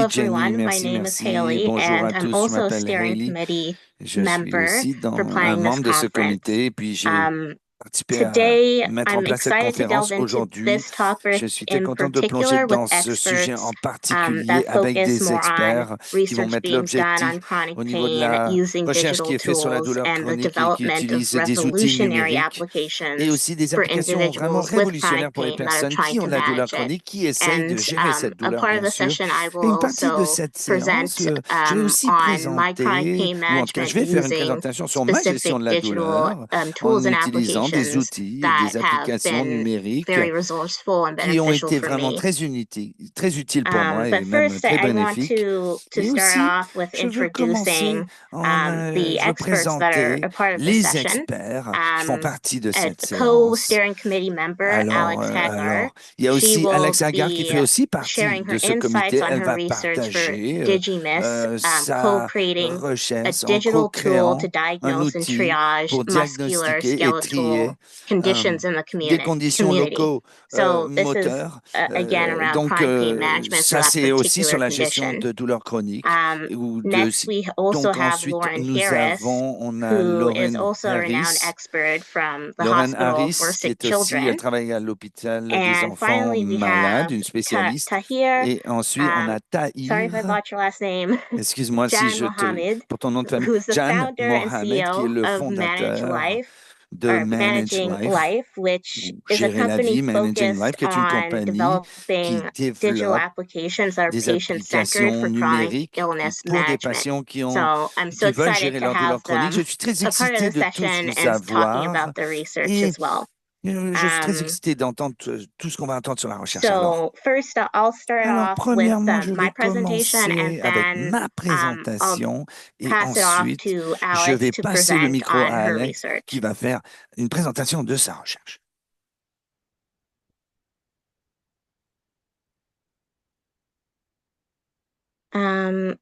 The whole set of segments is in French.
Merci Jenny, everyone. My merci, name is merci. Haley, Bonjour à and I'm tous, je also a m'appelle steering Haley. committee Je suis member aussi for un planning this membre de ce conference. comité, puis j'ai Um, participer à Today, mettre en I'm place cette excited to conférence. delve into Aujourd'hui, this topic je suis très in content de plonger particular dans with ce sujet experts en particulier that avec focus des more on experts qui vont research mettre being done l'objectif on chronic au niveau de pain la using recherche qui digital est faite sur la tools douleur and the chronique et qui development of utilise des outils revolutionary numériques et applications aussi des for applications vraiment individuals with révolutionnaires chronic pour les pain that are personnes trying qui ont to de la douleur manage it. chronique, qui essayent de And gérer cette a douleur, part of bien the sûr. session, I will Et une partie de also cette séance, present je vais aussi on my chronic présenter, pain ou en tout cas, je management vais faire une using présentation sur ma gestion specific de la digital douleur tools en and utilisant des applications outils et that des have applications been numériques very resourceful and qui ont beneficial été for vraiment me. très utiles pour moi et But même first, très I want bénéfiques. to Et start aussi, off with je veux commencer introducing je the veux experts that are présenter a part of this les session. experts qui font partie de A cette séance. co-steering committee member, Alex Hagar. Alors, il y a She aussi will Alex Hagar qui fait be aussi partie sharing her de ce comité. insights on Elle her va research for partager DigiMiss, sa co-creating a recherche en digital tool co-créant to un diagnose and outil triage pour diagnostiquer et trier musculoskeletal conditions in the des conditions community. locaux So this is moteurs. again around Donc, chronic pain management for ça, that c'est aussi sur particular la gestion condition. de douleurs chroniques. Ou de, Next, we also donc, have ensuite, Lauren nous Harris, on a who is Lauren also a renowned Harris. expert from the Lauren Hospital Harris, for qui Sick est aussi, Children. travaille à l'hôpital des And enfants finally, we malades, have une spécialiste. Tahir. Et ensuite, on a Sorry if I Tahir. botched your last name. Excuse-moi si Jan je te... Mohammed, Pour ton nom de famille. who's the Jan founder and Mohammed, qui est CEO le of Manage fondateur Life, de or Manage Managing Life, Life, which ou is a Gérer la company vie, Managing focused Life, qui est une on compagnie qui developing digital développe applications that are des patient-centered applications for chronic numériques illness pour des management. patients qui So I'm so qui veulent excited gérer to leur douleur have chronique. them Je suis très a part of excité the de tous session vous and talking avoir about the research et as well. je suis très excité d'entendre tout ce qu'on va entendre sur la recherche. Alors, First, I'll start off with premièrement, je my vais presentation and commencer avec then ma I'll présentation et pass it off ensuite, to je Alex vais to passer le present micro on à her Alex research. qui va faire une présentation de sa recherche.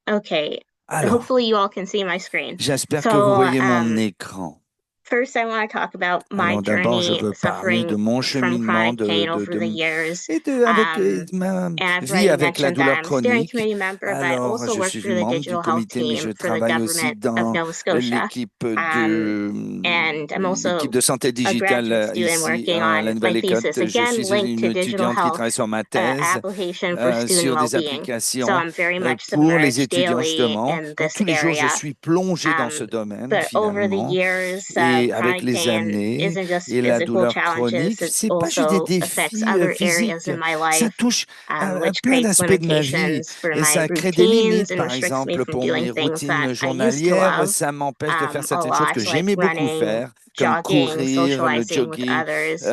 Okay. Alors, Hopefully you all can see my screen. j'espère que vous voyez mon So, écran. first, I want to talk about my Alors d'abord, je journey veux parler de suffering mon from cheminement chronic pain over the years. et avec ma And I've vie already avec la mentioned that douleur I'm a steering chronique. committee member, but I Alors, also je work suis for une the membre digital du health comité, mais team je for the travaille aussi government of dans Nova Scotia. l'équipe And I'm also de santé a digitale graduate student ici working à la on my Nouvelle-Écosse. thesis, Je again suis linked to une digital étudiante qui health travaille sur ma thèse application for student sur des well-being. So applications I'm very much pour les submerged étudiants, daily justement. in Donc, this tous les jours, je area. suis plongé dans ce domaine, But over the finalement. years, Et avec chronic les pain années isn't just et la physical douleur challenges, chronique, it c'est pas juste des also affects défis other areas physiques, in my ça life, touche à which plein creates d'aspects de ma vie limitations for et my ça crée des routines limites, and par restricts me exemple, from pour doing mes things that routines I used to journalières, love ça m'empêche de faire a certaines choses que lot, like j'aimais beaucoup running, faire, comme jogging, courir, le socializing with jogging, others,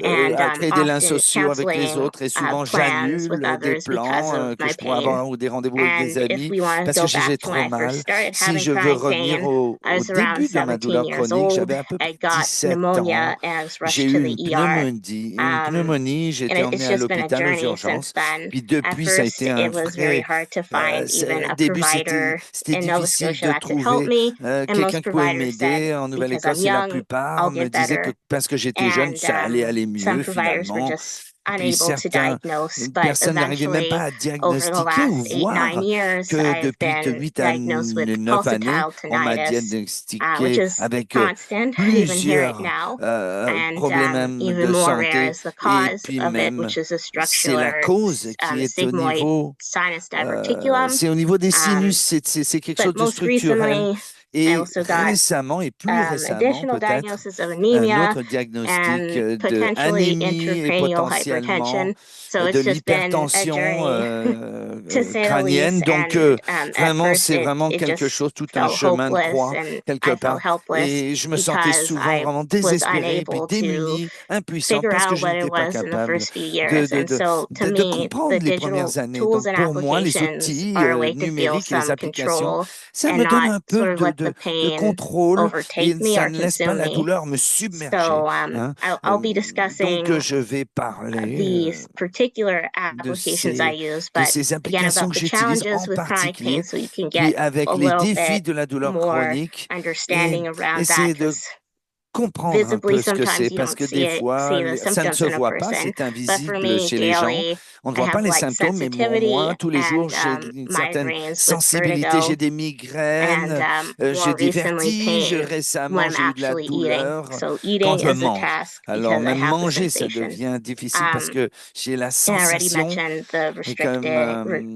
and à créer des liens often sociaux avec les canceling autres et souvent plans with j'annule des others because plans of que my je pourrais pain. avoir ou des rendez-vous avec des And if amis we want to parce go que back j'ai to when trop I first mal. started Si having je veux chronic revenir pain, I au was around début de ma 17 douleur years chronique, old. j'avais à peu I près got 17 pneumonia ans. and I was J'ai rushed to eu the ER. une pneumonie, j'ai été And emmené it's à just been a l'hôpital aux journey since urgences. then. Puis At depuis, ça a first, été un it was very vrai... hard to find even Au a début, provider c'était in Nova difficile Scotia de that could help trouver me. And quelqu'un most qui pouvait providers said, m'aider. En because I'm Nouvelle-Écosse, et la young, plupart I'll me get disaient que better. parce que j'étais jeune, ça allait aller Some mieux providers were finalement. just Puis unable to certaines diagnose, but personnes n'arrivaient même pas eventually, à over the diagnostiquer ou last 8, 9 voir years, que I've depuis been 8 à diagnosed with 9 années, pulsatile on m'a tinnitus, which diagnostiqué is avec constant. I even hear it plusieurs now. And problèmes even de more rare santé is the et cause puis of it, même which is a c'est la structural cause qui est au sigmoid niveau sinus diverticulum. c'est au niveau des sinus, c'est quelque chose But de most structurel. recently, I Et also got récemment, et plus récemment additional peut-être, diagnosis of un anemia autre diagnostic and de potentially anémie et intracranial potentiellement hypertension. So de it's just been a l'hypertension journey to say the crânienne. least. Donc, And at vraiment, first, c'est vraiment it quelque just chose, tout un felt chemin de hopeless, croix, and quelque I part. felt helpless Et je me sentais because souvent I vraiment was désespéré, puis unable to démuni, impuissant, figure parce que out je what it n'étais pas was in the capable first few years. And so, to de me, comprendre the les digital premières années. tools Donc, and pour moi, les applications outils are a way to feel numériques et les some applications, control ça and me donne not un peu sort of let the de pain contrôle et overtake me ça or ne laisse pas consume la me. douleur me submerger. So Hein. I'll be Donc, discussing je vais parler these particular de applications I use, de but ces again applications about que the j'utilise challenges en with chronic pain, particulier, so you can puis get avec a les little défis bit de la douleur more chronique, et understanding around that. essayer de comprendre un visibly, peu ce que sometimes c'est, you parce don't que des see fois, the ça ne symptoms se in a voit pas, person. c'est But for invisible me, chez les gens. daily, On ne I voit pas have les like symptômes, mais sensitivity moi, tous les jours, j'ai and une certaine migraines with sensibilité, vertigo, j'ai des and migraines, j'ai more des recently vertiges, pain when récemment, I'm j'ai eu de la actually eating. douleur So quand eating je is a mange. task Alors, because I même have the manger, ça sensation. devient difficile parce que j'ai la And I already sensation, mentioned the et comme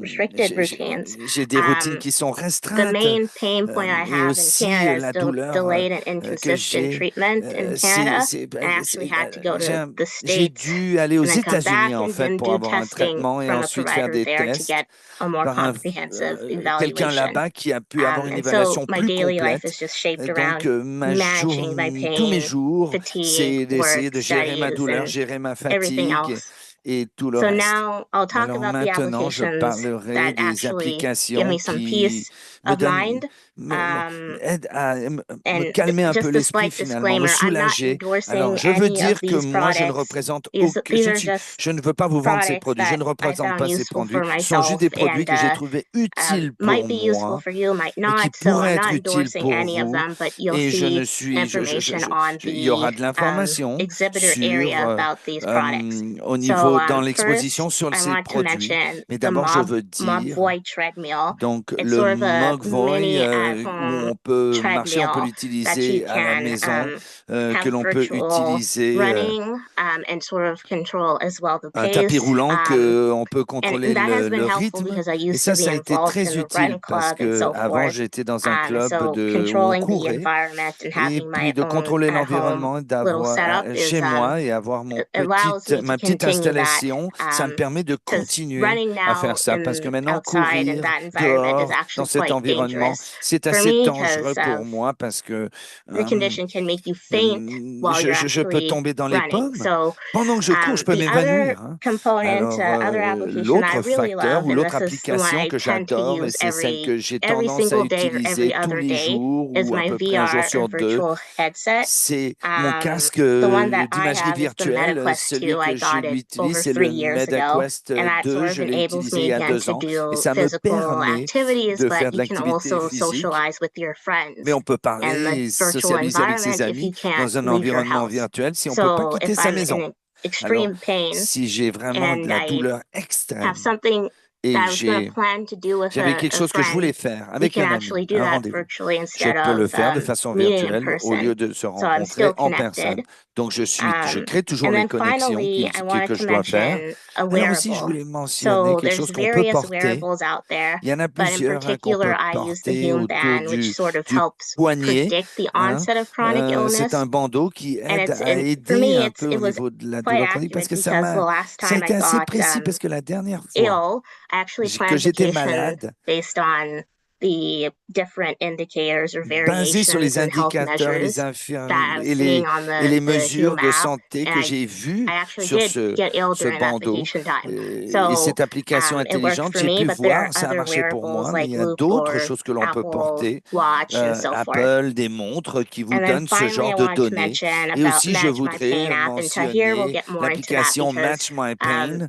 restricted routines. j'ai des routines qui sont The restreintes, main pain point I et have in aussi Canada is la douleur delayed and que inconsistent j'ai, treatment in Canada. I actually had to go to the j'ai States dû aller aux and then come États-Unis back en and fait then pour do avoir un testing traitement et from a ensuite faire provider des there to tests get a more par comprehensive quelqu'un evaluation. là-bas qui a pu avoir une And so évaluation my plus daily life is complète. just shaped Donc, around managing my tous mes pain, jours, fatigue, c'est d'essayer work, de gérer ma studies, douleur, and gérer ma everything fatigue else. et tout le So reste. now I'll talk Alors about the maintenant, je applications parlerai that des actually give applications me some qui peace me of donnent, mind. aident à me And calmer un peu just a l'esprit slight finalement, me disclaimer, I'm not soulager. Alors, endorsing je veux any of dire que these moi, je ne products. représente These aucun, are just je ne veux pas vous vendre ces products produits, je that ne I représente found pas ces useful produits. for Ce sont juste myself des produits and que j'ai trouvés utiles might pour be useful moi for you, might et qui not. So pourraient I'm être not utiles endorsing pour any of vous. them, but you'll Et je see ne suis, information on il y aura the de l'information exhibitor sur, area about these products. au So niveau, dans first, l'exposition sur I ces want to produits. mention Mais the d'abord, je veux dire, Mobvoi treadmill. donc, It's le sort of a Mogvoy, mini où at-home on peut marcher, on peut treadmill that you l'utiliser à la can maison, que have l'on peut virtual utiliser, running and sort of control as well the un tapis pace. roulant qu'on peut And contrôler that has been le helpful rythme. because I Et used to be ça a été involved très in the utile run parce club and que so avant forth. j'étais dans un club So où on controlling the courait. environment and Et having puis my de own contrôler at-home l'environnement, little setup is chez moi et avoir allows me to ma petite continue that installation, ça me permet de because continuer running à faire now ça parce que maintenant outside in courir that environment is dehors dans actually cet quite environnement, dangerous c'est for assez me dangereux because pour moi parce que the condition can make you faint while you're je peux actually tomber dans les running. pommes. So Pendant que je cours, je peux the other m'évanouir. Hein. component, Alors, other application I l'autre really facteur love, ou and l'autre this is the one application I que tend to j'adore, et use c'est celle que j'ai every tendance à single day or utiliser every tous other les day, jours is ou à my peu près un jour VR sur and deux, virtual headset. c'est mon casque The one that I d'imagerie have is the virtuelle, MetaQuest 2. celui I que got it j'utilise, over c'est 3 le years ago, MetaQuest and that 2, sort of je l'ai enables utilisé il me y a again 2 to ans, et do ça me physical permet activities, de faire but de you can l'activité also physique. socialize with your Mais friends on peut and the parler, virtual socialiser avec ses environment if amis you can't dans un leave your environnement house. virtuel si on ne peut pas So quitter if sa I'm maison. in Alors, extreme pain si j'ai vraiment de and la I douleur have extrême something et that I was going to plan to do with j'avais quelque a chose que je voulais friend, faire we avec can un ami, actually do un that rendez-vous. virtually Je instead peux le of faire de façon meeting in virtuelle au lieu person. de se So I'm rencontrer still en connected. personne. Donc, je crée toujours And les then connexions finally, I wanted que to je dois faire. mention a Alors aussi, je wearable. voulais mentionner So quelque there's chose qu'on peut various porter. wearables out there, Il y en a but in plusieurs qu'on peut particular, I use the porter Hume autour Band, which sort of du helps poignet. predict the Hein. onset of chronic C'est un illness. bandeau qui And aide à for aider me, un peu it au was niveau de la quite douleur chronique parce accurate que because the last ça a time I été assez got précis parce que la dernière fois ill, I actually que planned j'étais vacation malade, based on the different indicators or basé sur les variations in health indicateurs measures that I'm et seeing on les the mesures Hume de app, santé and que j'ai vues I actually sur did get ill ce during that bandeau. vacation time. Et So cette application it worked intelligente, for j'ai me, pu but there are voir, ça a other marché pour wearables moi, mais il like y a Loop d'autres or choses que l'on peut Apple porter. Watch and so forth. Apple, des montres qui vous And then donnent ce finally, I genre de wanted to données. mention Et about aussi, je Match My Pain voudrais app, and Tahir will mentionner get more into that l'application because Match My Pain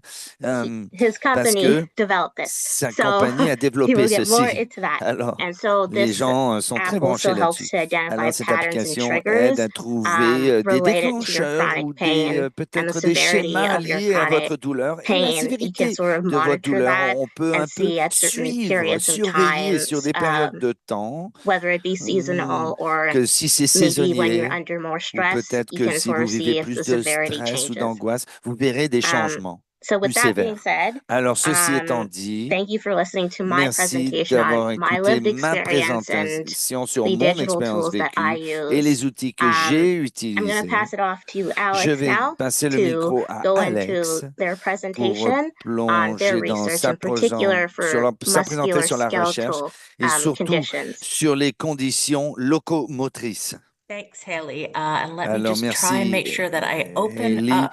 his parce company que developed it. sa So compagnie a he développé will get more ceci. into that. Alors, And so les this gens sont très app branchés also helps là-dessus. to identify Alors, cette patterns and application aide triggers à trouver des related to your déclencheurs chronic ou pain and the peut-être des severity schémas of your liés à chronic votre douleur et la pain. You can sévérité sort of de votre monitor douleur. that On peut and un peu see at certain suivre, periods of surveiller sur times, des périodes de temps whether it be seasonal or que si c'est maybe when you're saisonnier under more ou stress, peut-être you que can si sort vous of vivez see if plus the de severity stress ou changes. d'angoisse, vous verrez des changements So with plus that being sévères. said, Alors, ceci étant dit, thank you for listening to my merci presentation d'avoir on my écouté lived ma experience and présentation sur the mon digital expérience tools that I vécue et use. les outils que j'ai I'm going to utilisés. pass it off to Je Alex vais now passer le to micro à go Alex into their pour presentation on their plonger dans research, in particular for sa présentation sur la recherche musculoskeletal et surtout conditions. sur les conditions locomotrices. Thanks, Haley. And let me Alors, just try and make sure that I open Hailey. up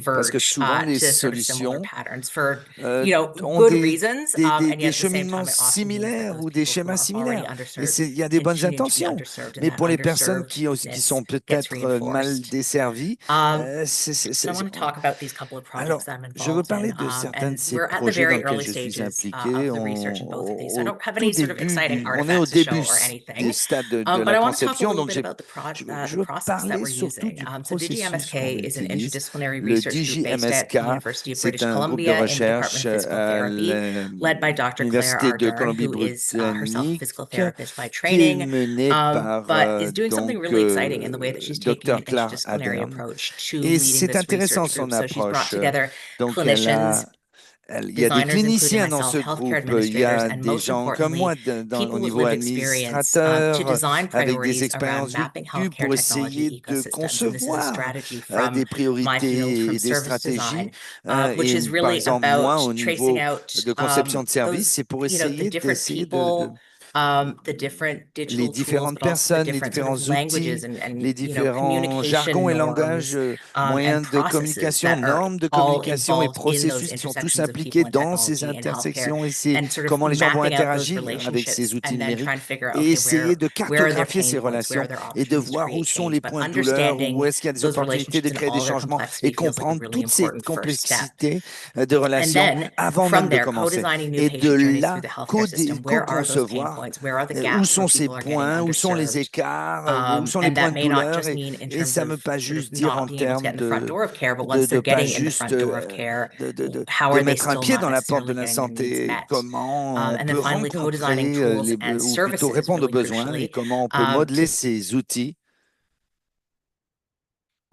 Parce que converge souvent, les to sort of similar solutions patterns for ont good reasons, des and yet des at the same time, cheminements it often means that similaires those ou des people who schémas are already similaires. Et underserved il y a des bonnes continue to be intentions. underserved, and Mais that pour les personnes qui underservedness sont gets peut-être mal reinforced. desservies, I c'est- want to talk about these couple of Alors, projects that I'm je veux involved parler in, de certains de and ces we're at the projets dans very lesquels early je suis stages impliqué. of the research in both of these. So I Au don't have tout any sort of début exciting on est au artifacts to show début or des anything. stades de But la I want to talk a conception, little donc bit about je the veux process that parler we're surtout using. du So processus qu'on DGMSK is an utilise, interdisciplinary le research group based at the DGMSK. University of C'est British un groupe de Columbia in the recherche Department of Physical à Therapy, led by Dr. Claire l'Université de Ardern, who is herself a Colombie-Britannique, physical therapist by qui est training, menée par but is doing something really exciting in the way that she's taking Dr. an Claire interdisciplinary Ardern. approach to Et leading c'est this intéressant research son group. So she's brought approche. together Donc, clinicians, il y a des designers, including cliniciens dans myself, ce healthcare groupe, il y administrators, a and des most gens comme importantly, moi au people with niveau lived experience to administrateur, design avec des priorities around expériences mapping vécues healthcare pour technology essayer de ecosystems. And this is a concevoir strategy des from my field, priorités from et des service stratégies. design, which Et is par really exemple, moi, about au tracing niveau out de conception de service, those, c'est pour the essayer different d'essayer people, the different les digital tools, différentes but also the personnes, les different sort différents of languages outils, and les différents jargons communication et langages, norms, moyens and de processes communication, that are normes de all communication et involved in those processus qui sont tous intersections of impliqués people and dans ces technology and healthcare, intersections et c'est and sort of comment les gens vont mapping out those interagir avec ces relationships outils and then numériques trying to figure out, et okay, essayer de where are their cartographier pain ces points, where relations are there et de opportunities to voir où create sont change, les but points de douleur, où understanding est-ce qu'il y a des those opportunités de relationships and créer des all their changements complexity et feels like a comprendre really toutes ces important first step. complexités de And relations then avant from même de there, commencer. co-designing new Et patient de journeys là, through the healthcare system. Where are those pain co-concevoir points? Where are the où gaps where sont ces people are getting points, où sont les underserved? écarts, où sont les And points that de may not douleur just mean in et terms ça ne of veut pas sort of juste dire not en being able to termes get in the front door of care, but de once they're getting in the juste front door of care, how de are they mettre un still pied not dans la porte de necessarily la getting their needs santé, met? comment on And peut then finally, co-designing rencontrer tools and ou plutôt services répondre aux really besoins et crucially comment on peut modeler to ces outils.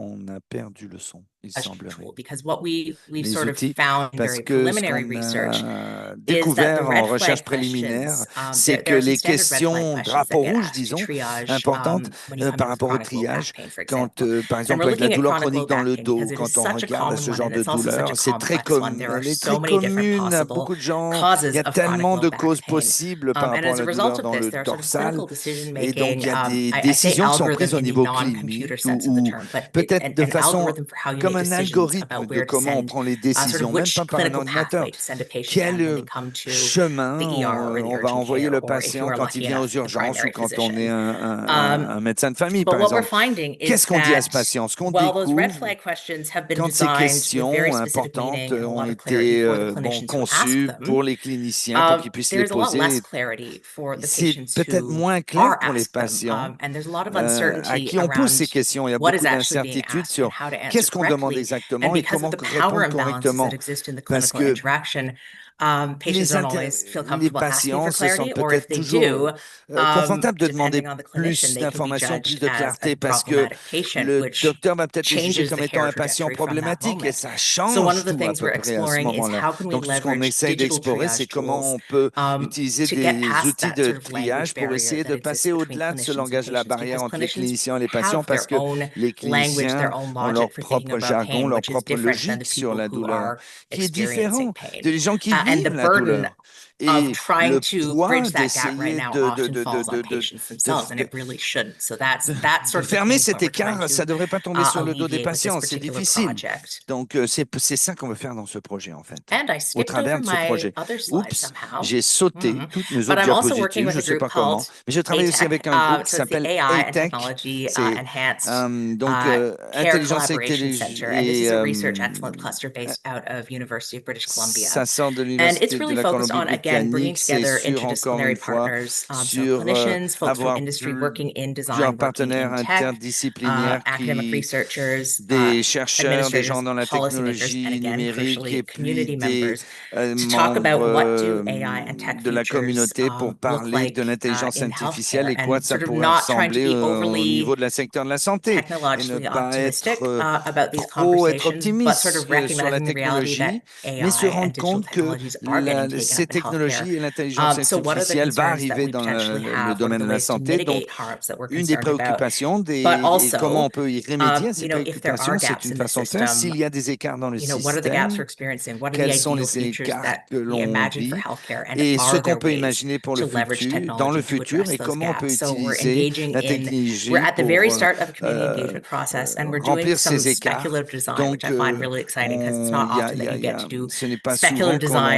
On a perdu le son, il semblerait. tool, because what we've Les sort of outils, found in parce very que ce preliminary qu'on research a is that the découvert en red recherche flag préliminaire, questions, c'est there que are some les standard red flag questions questions drapeau that get rouge, asked to disons, triage importantes when you come in par with rapport au chronic low back triage, pain, for quand, example. par And exemple, we're avec la looking at douleur chronic low chronique dans back le pain dos, because it is quand on such a regarde à common ce one genre and de it's also such douleur, a c'est très complex one. There are elle est so très many different commune, possible beaucoup de gens, causes il y a of chronic tellement low de back causes pain. possibles par And rapport à as a la result douleur of dans this, le there are sort of dorsal, clinical decision et donc making. il y a des I say décisions qui sont algorithm prises au in the niveau non-computer clinique sense of the term, but peut-être de an façon algorithm for how you comme make un decisions algorithme about de where to comment on send prend les sort of décisions, même which pas par un clinical ordinateur. pathway to send a patient down when Quel they come to chemin the ER or the on va urgent envoyer care, le or if you patient are quand il lucky vient aux enough, the urgences ou primary quand on est physician. un médecin de famille, But par what we're exemple. finding is Qu'est-ce qu'on dit à ce that patient? Ce qu'on while those red découvre, flag questions have been quand ces designed with very questions specific importantes meaning and a ont lot of clarity été for the clinicians who ask conçues them, pour les cliniciens, pour qu'ils puissent les there's a lot less poser, clarity for the c'est patients peut-être who moins clair are pour les asked them. patients And there's a lot of à uncertainty qui on pose around ces questions. Il y a what is beaucoup actually being d'incertitudes asked and sur how to answer qu'est-ce qu'on demande correctly. And exactement et because of comment the power répondre imbalances correctement. that exist in the Parce clinical que interaction, patients don't always feel les comfortable asking for patients se clarity, sentent or if peut-être they toujours do, confortables de demander depending on the clinician, plus they can be d'informations, plus judged de as a clarté, parce que problematic patient, le which docteur va peut-être les juger changes comme the étant care un patient trajectory from that problématique et moment. ça So one change of the tout à things peu we're près à ce exploring is moment-là. how can we Donc, ce qu'on leverage essaye digital d'explorer, c'est triage comment tools on peut utiliser to get des past outils that de sort of language triage pour barrier essayer that de exists passer between au-delà de ce clinicians and langage, la patients, barrière because entre les clinicians cliniciens et les patients, have parce their que own les language, cliniciens their own ont leur logic for thinking propre about jargon, pain, leur which is propre different than logique the sur people la who douleur, are qui est différent experiencing pain. des gens qui And vivent the la burden douleur. of Et trying le to poids bridge that gap right d'essayer now often falls on patients themselves, and it really shouldn't. So that's sort of the fermer pain cet point we're trying écart, ça to ne devrait pas tomber sur le dos des alleviate with this patients, c'est particular difficile. project. Donc, c'est ça qu'on veut faire dans ce projet, en fait, And I au skipped travers over de ce my projet. other slide Oups, somehow. j'ai sauté Mhm. toutes mes But autres I'm also working diapositives, with je a ne sais group pas comment. called Mais je travaille aussi avec un groupe qui so it's the s'appelle AI and ATEC, Technology c'est Enhanced donc Care Intelligence et Collaboration Center. And this is a research excellence technologie. cluster based out of University of British Columbia. Ça sort de And it's l'Université de really la focused on, again, bringing Colombie-Britannique, c'est together sur, encore interdisciplinary une fois, partners, so sur clinicians, folks from avoir industry working in plusieurs design, working partenaires in tech, interdisciplinaires academic researchers, des chercheurs, des gens administrators, dans la policymakers, and technologie again, numérique et crucially, puis community des members to talk about what do membres AI and tech de la futures communauté pour look parler like de l'intelligence in artificielle healthcare, et quoi and ça sort of pourrait not trying to ressembler be au overly niveau de la secteur de la santé et ne technologically pas optimistic être about these trop être conversations, but sort optimiste of sur la recognizing the reality that technologie, mais se AI and rendre digital compte que technologies are getting taken ces up in healthcare. technologies et l'intelligence So what are the artificielle va concerns that arriver we dans potentially le have? What are domaine the de la ways to santé. Donc, mitigate harms that we're une des concerned about? préoccupations But et comment also, on peut y remédier à ces if there are préoccupations, c'est gaps une in the façon de faire. system, S'il y a des écarts dans le what are the gaps we're système, experiencing? What are the quels sont ideal les futures écarts that que we l'on imagine for vit healthcare, and et ce are there qu'on peut ways imaginer pour to le leverage futur, dans le technology to futur address et those comment on peut gaps? So we're utiliser engaging la we're technologie at the pour very start of a community engagement process, and we're doing remplir some ces écarts. speculative design, Donc, which I find really exciting because it's not often that you get to do ce n'est pas speculative souvent qu'on design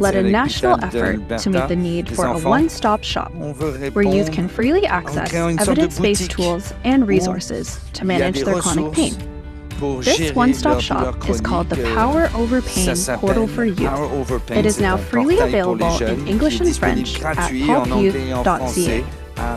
led a à national l'hôpital effort to meet d'Alberta the need des for a enfants. one-stop shop On veut where youth répondre can freely access créant une sorte de evidence-based boutique tools and où resources to il y a manage des their chronic ressources pain. pour This gérer one-stop leur shop douleur is called the chronique, Power Over ça Pain s'appelle Portal for Youth. Power Over Pain. It is C'est now un freely portail pour les available jeunes in English qui est and French disponible at gratuit en anglais et en hopeYouth.ca. français à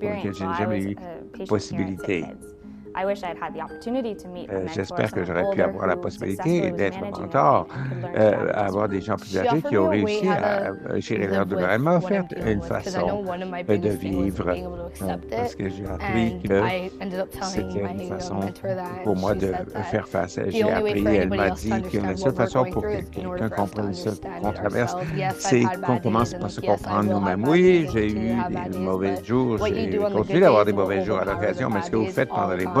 lequel je n'ai jamais eu possibilité. J'espère que j'aurais pu avoir la possibilité d'être mentor, avoir des gens plus âgés qui ont réussi à gérer leur douleur. Elle m'a offert une façon de vivre parce que j'ai appris que c'était une façon pour moi de faire face. J'ai appris, elle m'a dit que la seule façon pour que quelqu'un comprenne ce qu'on traverse, c'est qu'on commence par se comprendre nous-mêmes. Oui, j'ai eu des mauvais jours, j'ai continué d'avoir des mauvais jours à l'occasion, mais ce que vous faites pendant les bons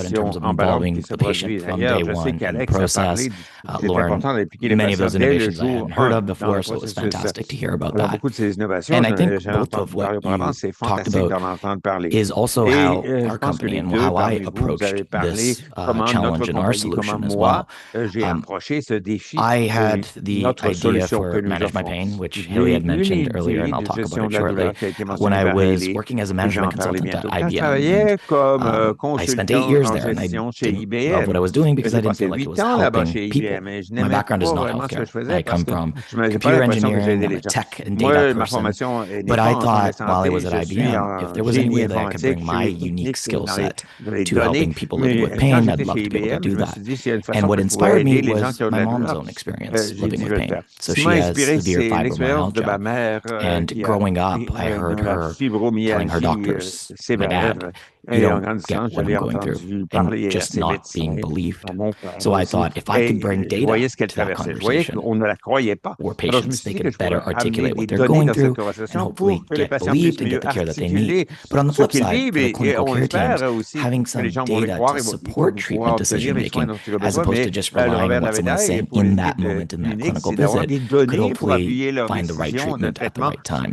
about in terms of involving the patient from day one in the process. Lauren, many of those innovations I hadn't heard of before, so it was fantastic to hear about that. And I think both of what you talked about is also how our company and how I approached this challenge and our solution solution as well. I had the idea for Manage My Pain, which Haley had mentioned earlier, and I'll talk about it shortly. When I was working as a management consultant at IBM, I spent 8 years there, and I didn't love what I was doing because I didn't feel like it was helping people. My background is not healthcare. I come from computer engineering, I'm a tech and data person. But I thought while I was at IBM, if there was any way that I could bring my unique skill set to helping people living with pain, I'd love to be able to do that. And what inspired me was my mom's own experience living with pain. So she has severe fibromyalgia. And growing up, I heard her telling her doctors, my dad, you don't get what I'm going through, and just not being believed. So I thought if I could bring data to that conversation, or patients, they could better articulate what they're going through and hopefully get believed and get the care that they need. But on the flip side, for the clinical care teams, having some data to support treatment decision-making, as opposed to just relying on what someone's saying in that moment in that clinical visit, could hopefully find the right treatment at the right time.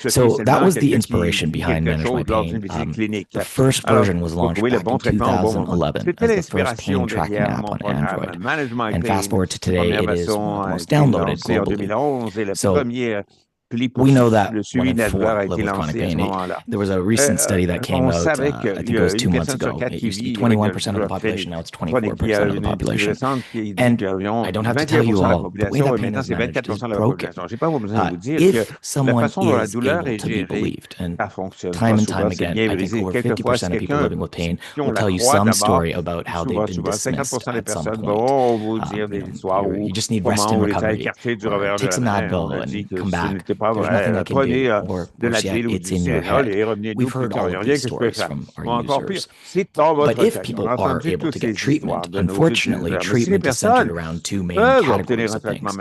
So that was the inspiration behind Manage My Pain. The first version was launched back in 2011 as the first pain tracking app on Android. And fast forward to today, it is one of the most downloaded globally. So we know that 1 in 4 live with chronic pain. There was a recent study that came out, I think it was 2 months ago. It used to be 21% of the population, now it's 24% of the population. And I don't have to tell you all, the way that pain is managed is broken. If someone is able to be believed, and time and time again, I think over 50% of people living with pain will tell you some story about how they've been dismissed at some point. You just need rest and recovery. Take some Advil and come back. There's nothing I can do, or worse yet, it's in your head. We've heard all of these stories from our users. But if people are able to get treatment, unfortunately, treatment is centered around 2 main categories of things.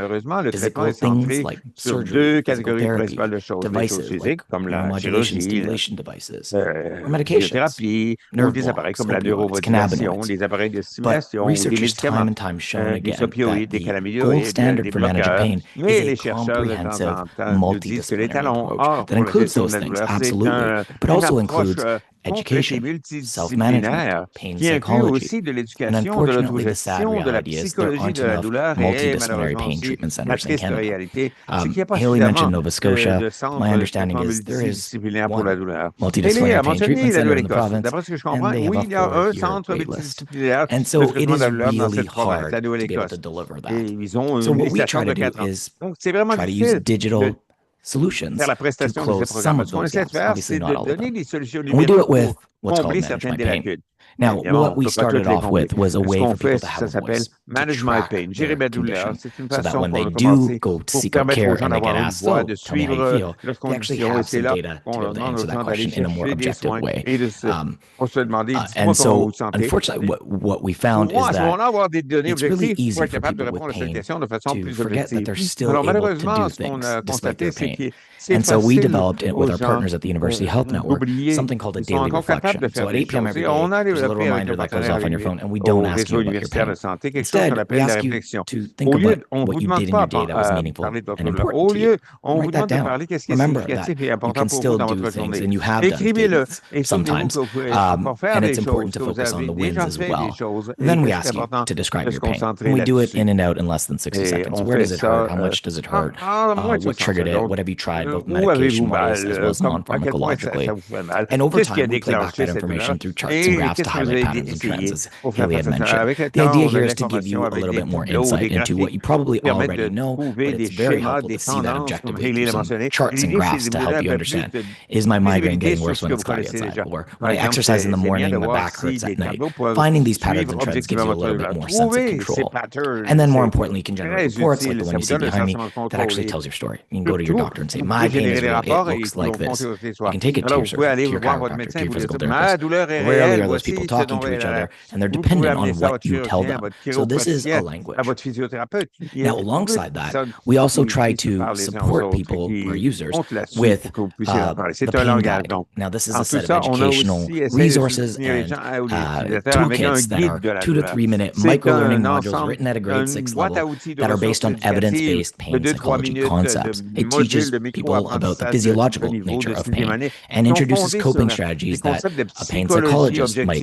Physical things like surgery, physical therapy, devices like neuromodulation, stimulation devices, or medications, nerve blocks, opioids, cannabinoids. But research has time and time shown again that the gold standard for managing pain is a comprehensive multidisciplinary approach that includes those things, absolutely, but also includes education, self-management, pain psychology. And unfortunately, the sad reality is there aren't enough multidisciplinary pain treatment centers in Canada. Haley mentioned Nova Scotia. My understanding is there is one multidisciplinary pain treatment center in the province, and they have a 4-year wait list. And so it is really hard to be able to deliver that. So what we try to do is try to use digital solutions to close some of those gaps, obviously not all of them. And we do it with what's called Manage My Pain. Now, what we started off with was a way for people to have a voice, to track their conditions, so that when they do go to seek out care and they get asked, so tell me how you feel, they actually have some data to be able to answer that question in a more objective way. And so, unfortunately, what we found is that it's really easy for people with pain to forget that they're still able to do things despite their pain. And so we developed it with our partners at the University Health Network, something called a daily reflection. So at 8 p.m. every day, there's a little reminder that goes off on your phone, and we don't ask you about your pain. Instead, we ask you to think about what you did in your day that was meaningful and important to you. Write that down. Remember that you can still do things, and you have done things sometimes, and it's important to focus on the wins as well. And then we ask you to describe your pain. And we do it in and out in less than 60 seconds. Where does it hurt? How much does it hurt? What triggered it? What have you tried, both medication-wise as well as non-pharmacologically? And over time, we play back that information through charts and graphs to highlight patterns and trends, as Haley had mentioned. The idea here is to give you a little bit more insight into what you probably already know, but it's very helpful to see that objectively through some charts and graphs to help you understand. Is my migraine getting worse when it's cloudy outside? Or when I exercise in the morning, my back hurts at night? Finding these patterns and trends gives you a little bit more sense of control. And then more importantly, you can generate reports like the one you see behind me that actually tells your story. You can go to your doctor and say, my pain is real, it looks like this. You can take it to your surgeon, to your chiropractor, to your physical therapist. Rarely are those people talking to each other, and they're dependent on what you tell them. So this is a language. Now, alongside that, we also try to support people who are users with the Pain Guide. Now, this is a set of educational resources and toolkits that are 2 to 3 minute micro-learning modules written at a grade 6 level that are based on evidence-based pain psychology concepts. It teaches people about the physiological nature of pain and introduces coping strategies that a pain psychologist might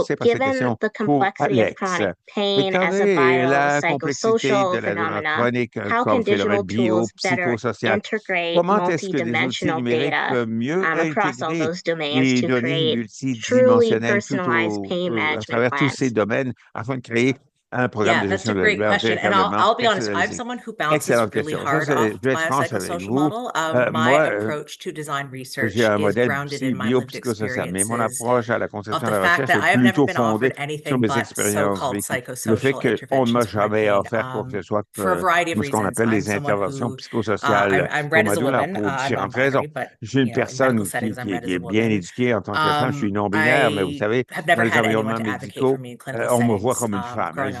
commencer par cette given question the pour complexity of Alex. chronic pain Étant as a donné la complexité biopsychosocial de la douleur phenomena, chronique how comme can phénomène digital tools better biopsychosocial, integrate comment est-ce que les outils multidimensional numériques data peuvent mieux across all intégrer those domains les to données create truly multidimensionnelles personalized pain à management travers tous ces plans? domaines afin de créer un programme Yeah, de that's gestion a de la great douleur question. And véritablement I'll be honest, I'm personnalisée? someone who bounces Excellente really question. Ça, hard off je vais être franche avec biopsychosocial vous. model. My Moi, approach to design research j'ai un is modèle grounded in my lived biopsychosocial, mais mon experiences approche à la of conception the de la fact recherche that est I have never plutôt been fondée offered sur anything mes but expériences so-called vécues. Le fait psychosocial qu'on ne m'a interventions for my jamais pain, offert quoi que ce soit for a variety of ce qu'on reasons. appelle I'm les someone interventions who psychosociales I'm pour read ma as a douleur woman. pour I'm différentes raisons. non-binary, but Je suis une in medical personne settings, I'm read qui as est a bien woman. éduquée en tant que femme. Je suis non-binaire, mais vous savez, Have dans never les had anyone environnements to advocate médicaux, for me in clinical on me voit settings comme une femme. growing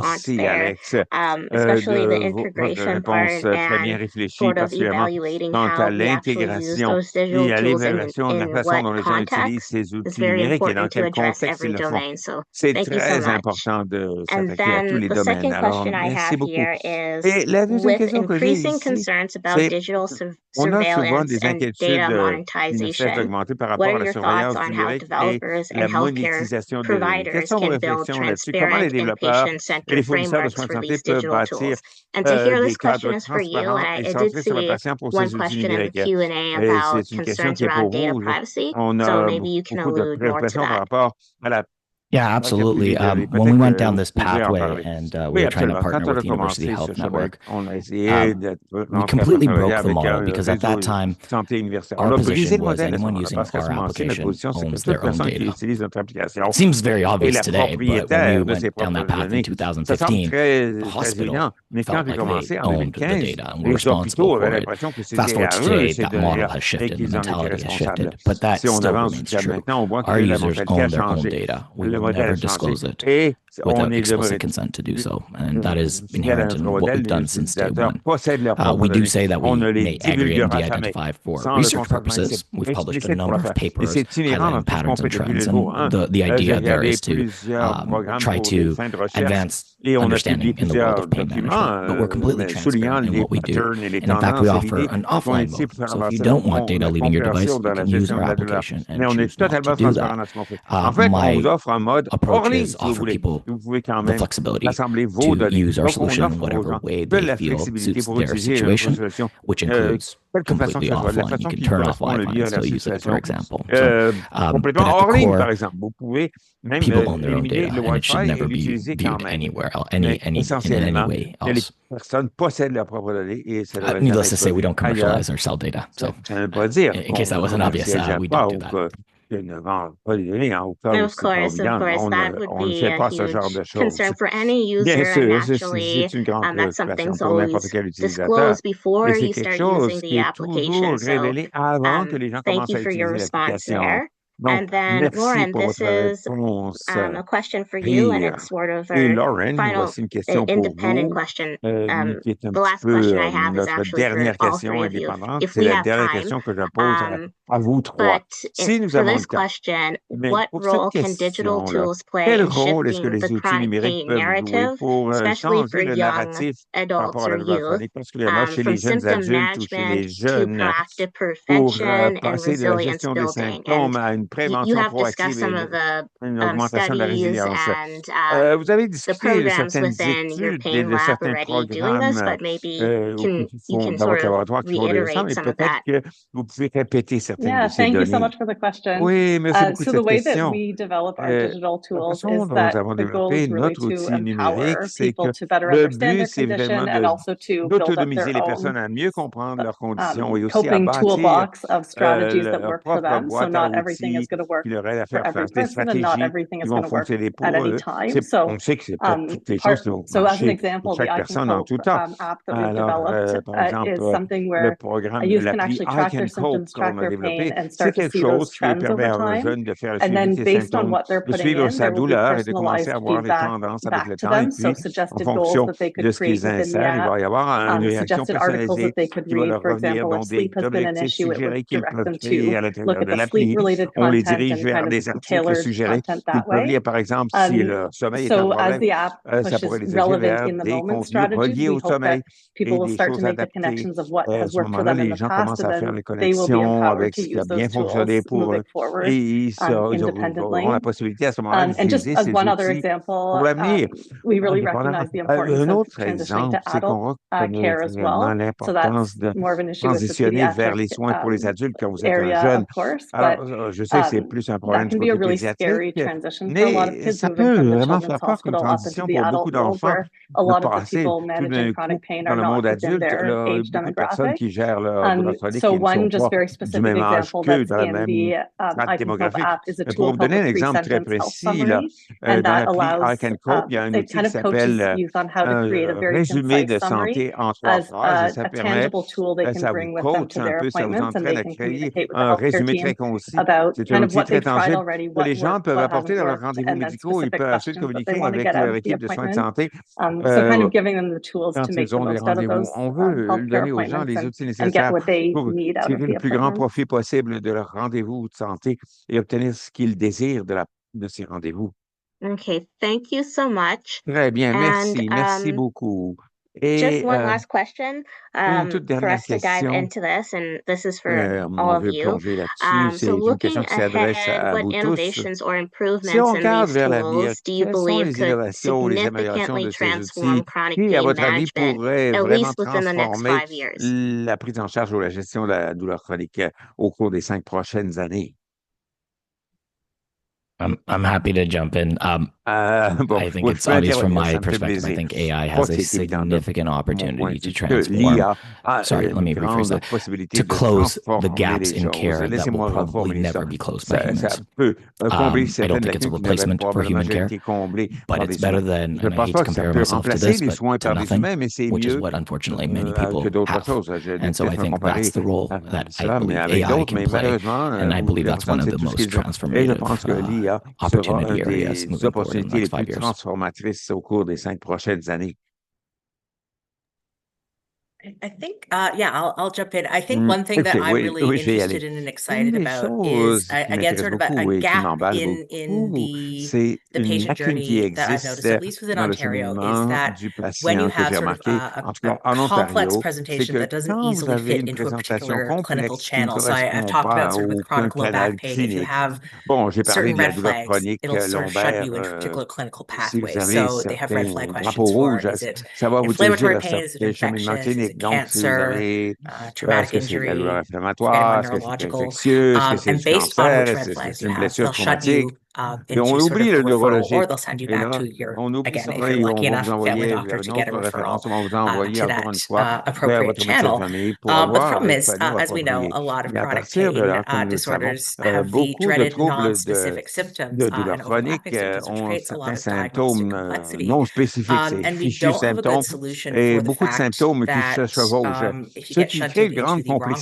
Merci, there, Alex, especially the de votre integration part réponse très bien and réfléchie, sort of particulièrement evaluating quant how à we actually use l'intégration those digital et à tools l'évaluation de la in façon what dont les gens utilisent context ces is outils very numériques et dans important to quel address contexte every ils le font. domain. So C'est thank you so très much. important de And s'attaquer à tous then les the domaines. second Alors, question I merci have beaucoup. here is, Et la deuxième with question que j'ai increasing ici, concerns about c'est digital on a souvent surveillance des and inquiétudes data qui ne cessent monetization, d'augmenter par what rapport are à la your thoughts surveillance on du how numérique et developers la and healthcare monétisation des données. Quelles providers sont vos can build réflexions là-dessus? Comment les transparent and développeurs et patient-centered les fournisseurs de frameworks soins de for santé these peuvent digital bâtir tools? And to hear des this question cadres is for you, transparents and et I did centrés sur le see patient pour one ces outils question in the numériques? Q&A Et about c'est une question concerns qui est around pour data vous. privacy. On So a maybe you can beaucoup de allude more to préoccupations par that. rapport à la Yeah, absolutely. When we went down this pathway and we were trying to partner with the University Health Network, we completely broke the model because at that time, our position was anyone using our application owns their own data. It seems very obvious today, but when we went down that path in 2015, the hospital felt like they owned the data and were responsible for it. Fast forward to today, that model has shifted, the mentality has shifted, but that still remains true. Our users own their own data. We will never disclose it without explicit consent to do so, and that is inherent in what we've done since day one. We do say that we may aggregate and de-identify for research purposes. We've published a number of papers highlighting patterns and trends, and the idea there is to try to advance understanding in the world of pain management, but we're completely transparent in what we do. And in fact, we offer an offline mode. So if you don't want data leaving your device, you can use our application and choose not to do that. My approach is offer people the flexibility to use our solution in whatever way they feel suits their situation, which includes completely offline. You can turn off Wi-Fi and still use it, for example. So, but at the core, people own their own data, and it should never be viewed anywhere else, in any way else. Needless to say, we don't commercialize or sell data. So, in case that wasn't obvious, we don't do that. Of course, that would be a huge concern for any user, and naturally, that's something that's always disclosed before you start using the application. So, thank you for your response there. And then, Lauren, this is a question for you, and it's sort of our final independent question. The last question I have is actually for all three of you, if we have time. But for this question, what role can digital tools play in shifting the chronic pain narrative, especially for young adults or youth, from symptom management to proactive prevention and resilience building? And you have discussed some of the studies and the programs within your pain lab already doing this, but maybe you can sort of reiterate some of that. Yeah, thank you so much for the question. So the way that we develop our digital tools is that the goal is really to empower people to better understand their condition and also to build up their own coping toolbox of strategies that work for them. So not everything is going to work for every person, and not everything is going to work at any time. So, as an example, the I Can Cope app that we've developed is something where a youth can actually track their symptoms, track their pain, and start to see those trends over time. And then based on what they're putting in, there will be personalized feedback back to them. So suggested goals that they could create within the app, suggested articles that they could read. For example, if sleep has been an issue, it would direct them to look at the sleep-related content and kind of tailored content that way. So as the app pushes relevant in the moment strategies, we hope that people will start to make the connections of what has worked for them in the past, and then they will be empowered to use those tools moving forward independently. And just as one other example, we really recognize the importance of transitioning to adult care as well. So that's more of an issue with the pediatric area, of course, but that can be a really scary transition for a lot of kids moving from the children's hospital up into the adult world, where a lot of the people managing chronic pain are not within their age demographic. So one just very specific example that's in the I Can Cope app is a tool called the 3-sentence health summary, and that allows, it kind of coaches youth on how to create a very concise summary as a tangible tool they can bring with them to their appointments, and they can communicate with the healthcare team about kind of what they've tried already, what worked, what hasn't worked, and then specific questions that they want to get out of the appointment. So kind of giving them the tools to make the most out of those healthcare appointments and get what they need out of the appointment. Profit possible de leur rendez-vous de santé et obtenir ce qu'ils désirent de ces rendez-vous. Okay, thank you so much. Très bien, merci, merci beaucoup. Just one last question for us to dive into this, and this is for all of you. So looking ahead, what innovations or improvements in these tools do you believe could significantly transform chronic pain management, at least within the next 5 years? La prise en charge ou la gestion de la douleur chronique au cours des 5 prochaines années. I'm happy to jump in. I think it's obvious from my perspective. I think AI has a significant opportunity to transform. Sorry, let me rephrase that. To close the gaps in care that will probably never be closed by humans. I don't think it's a replacement for human care, but it's better than, and I hate to compare myself to this, but to nothing, which is what unfortunately many people have. And so I think that's the role that I believe AI can play, and I believe that's one of the most transformative opportunity areas moving forward in the next 5 years. Transformatrices au cours des 5 prochaines années. I think, I'll jump in. I think one thing that I'm really interested in and excited about is, again, sort of a gap in the patient journey that I've noticed, at least within Ontario, is that when you have sort of a complex presentation that doesn't easily fit into a particular clinical channel. So I've talked about sort of with chronic low back pain, if you have certain red flags, it'll sort of shut you into a particular clinical pathway. So they have red flag questions for, is it inflammatory pain, is it infection, is it cancer, traumatic injury, neurological, and based on which red flags you have, they'll shut you into sort of a referral, or they'll send you back to your, again, if you're lucky enough, family doctor to get a referral to that appropriate channel. But the problem is, as we know, a lot of chronic pain disorders have the dreaded non-specific symptoms and overlapping symptoms, which creates a lot of diagnostic complexity. And we don't have a good solution for the fact that if you get shunted into the wrong pathway,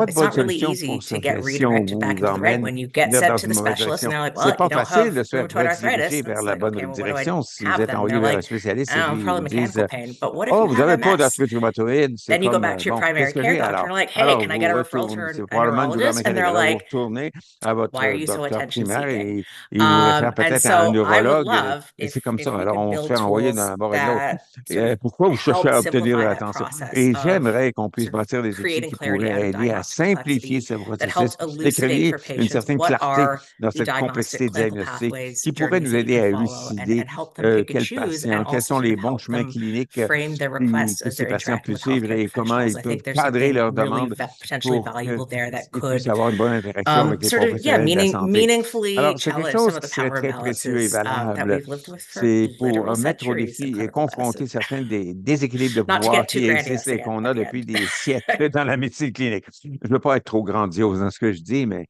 it's not really easy to get redirected back into the right when you get sent to the specialist and they're like, well, you don't have rheumatoid arthritis. And it's like, okay, well, what do I have then? And they're like, probably mechanical pain. But what if you have MS? Then you go back to your primary care doctor and you're like, hey, can I get a referral to a neurologist? And they're like, why are you so attention seeking? And so I would love if we could build tools that Pourquoi vous cherchez à obtenir simplify that l'attention? process Et of j'aimerais qu'on puisse sort of bâtir des outils creating qui clarity pourraient out of aider à diagnostic simplifier complexity, ce that processus helps et elucidate créer for une patients certaine what clarté are dans the cette diagnostic complexité clinical diagnostique pathways, qui pourrait journeys nous that you aider à can follow, élucider and help them pick and quels choose, and patients, quels also sont sort les of bons help chemins them cliniques frame their requests que as ces they're patients interacting with puissent suivre healthcare et comment professionals. ils I peuvent think there's cadrer something leurs really demandes potentially pour valuable there that qu'ils could puissent avoir une bonne interaction avec les sort of, professionnels de la santé. meaningfully Alors, c'est quelque challenge chose some of the qui serait power très précieux et imbalances that valable. we've lived with for C'est pour literal mettre au centuries in défi et clinical confronter medicine. certains des déséquilibres de Not to pouvoir get too qui grandiose existent et again qu'on at a the depuis end. des siècles dans la médecine clinique. Je ne veux pas être trop grandiose dans ce que je dis, mais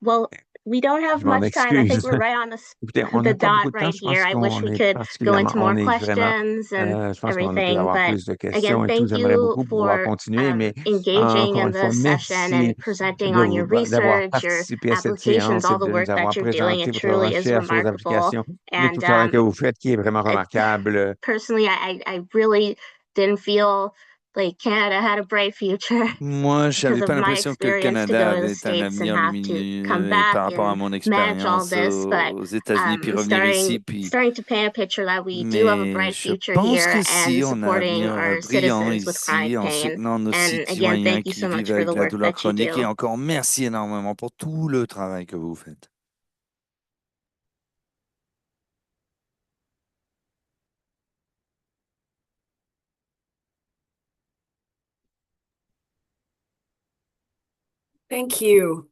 Well, we don't have je m'en much time. I think excuse. we're right on Écoutez, on the n'a pas dot beaucoup de temps. right Je pense here. I wish qu'on we est could go into particulièrement, more on est vraiment, questions and je pense qu'on peut everything, avoir but plus de questions again, et tout. thank J'aimerais you beaucoup pouvoir for continuer, mais engaging encore in une fois, the session merci and presenting de on your d'avoir research, your participé à cette applications, séance et all the de work nous avoir that you're doing. présenté It votre truly is recherche, vos remarkable. applications et And tout le travail que vous faites qui est vraiment remarquable. personally, I really didn't feel like Canada had a bright future Moi, because j'avais of pas my l'impression que le experience to Canada go to the avait un States and avenir have to come lumineux et back par rapport à and mon manage all expérience this. But aux États-Unis, puis revenir ici, puis starting to paint a picture that we do have a mais bright je future pense here que si and on a un supporting avenir our brillant citizens with chronic ici en pain. soutenant nos And again, citoyens thank you qui so much vivent for avec the la work douleur that you chronique et do. encore merci énormément pour tout le travail que vous faites. Thank you.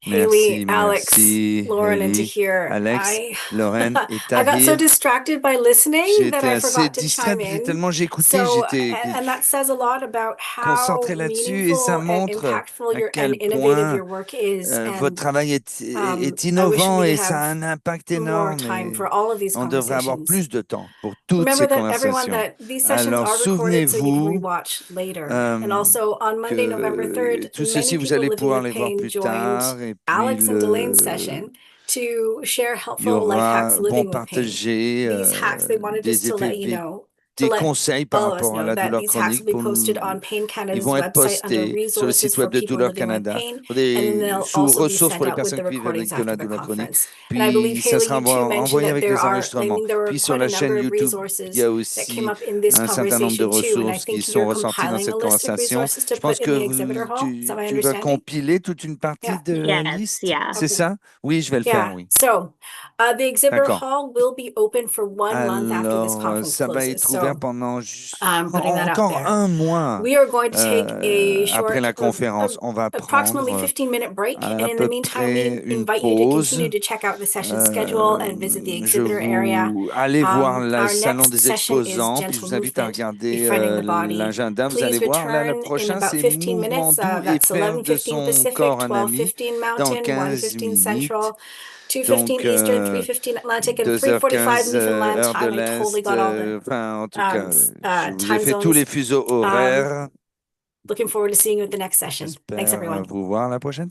Merci, Haley, Alex, merci, Lauren, and Haley, Tahir. Alex, Lauren et I got so Tahir. distracted by listening that J'étais I assez forgot to distrait, chime in. tellement j'écoutais, So, j'étais and that says a lot about how concentré là-dessus et ça meaningful and montre impactful à your and quel innovative point your work is. votre And travail est I wish innovant we et ça a have un impact more énorme time et for all of these on devrait avoir conversations. plus de temps pour toutes Remember ces that everyone conversations. that these sessions Alors are recorded so you can souvenez-vous rewatch later. And also on Monday, November que 3rd, tout many ceci, vous people allez living pouvoir with les voir pain plus joined tard et puis Alex and Delaine's session to share il y helpful life hacks vont living with pain. partager These hacks, they wanted just to let you know, to des let conseils par all of us rapport à know la that douleur these hacks chronique. will be posted on Pain Ils Canada's vont être website under postés sur le resources site for web de people Douleur living with Canada, pain, and then they'll sous also be ressources sent pour les out with personnes the qui vivent avec recordings de after la the douleur chronique. conference. And I believe, Puis ça Haley, sera you too mentioned envoyé that avec there les enregistrements. were Puis sur quite a la chaîne number of YouTube, resources il y a that came aussi up in this un certain nombre de conversation too. And I ressources qui think sont you're ressorties dans compiling a cette list of conversation. resources to Je pense put in the exhibitor hall. Is that my tu vas understanding? compiler toute une partie Yeah. de la Yes, liste. yeah. C'est Okay. ça? Oui, je vais le faire, oui. So the exhibitor D'accord. hall will be open for 1 month after this Alors, conference ça va closes. être ouvert faire pendant putting that out encore there. un mois We are going to take a short, après la conférence. On va approximately prendre 15-minute break, à and in peu the meantime, près we une invite you to pause. continue to check out the session schedule and visit the exhibitor area. Allez voir le Our salon next des session is exposants, puis je gentle vous invite à movement, regarder befriending the body. l'agenda. Vous Please allez voir, là, le return in prochain, about c'est 15 mouvement minutes. doux et That's faire de 11:15 son Pacific, corps un ami 12:15 dans Mountain, 15 1:15 minutes. Central, 2:15 Donc, Eastern, 3:15 Atlantic, and 2h15 3:45 Newfoundland heure de time. I totally got all l'Est. the Enfin, en tout cas, je vous ai time fait tous les zones. fuseaux horaires. Looking forward to seeing you at the next session. Thanks, J'espère everyone. vous voir la prochaine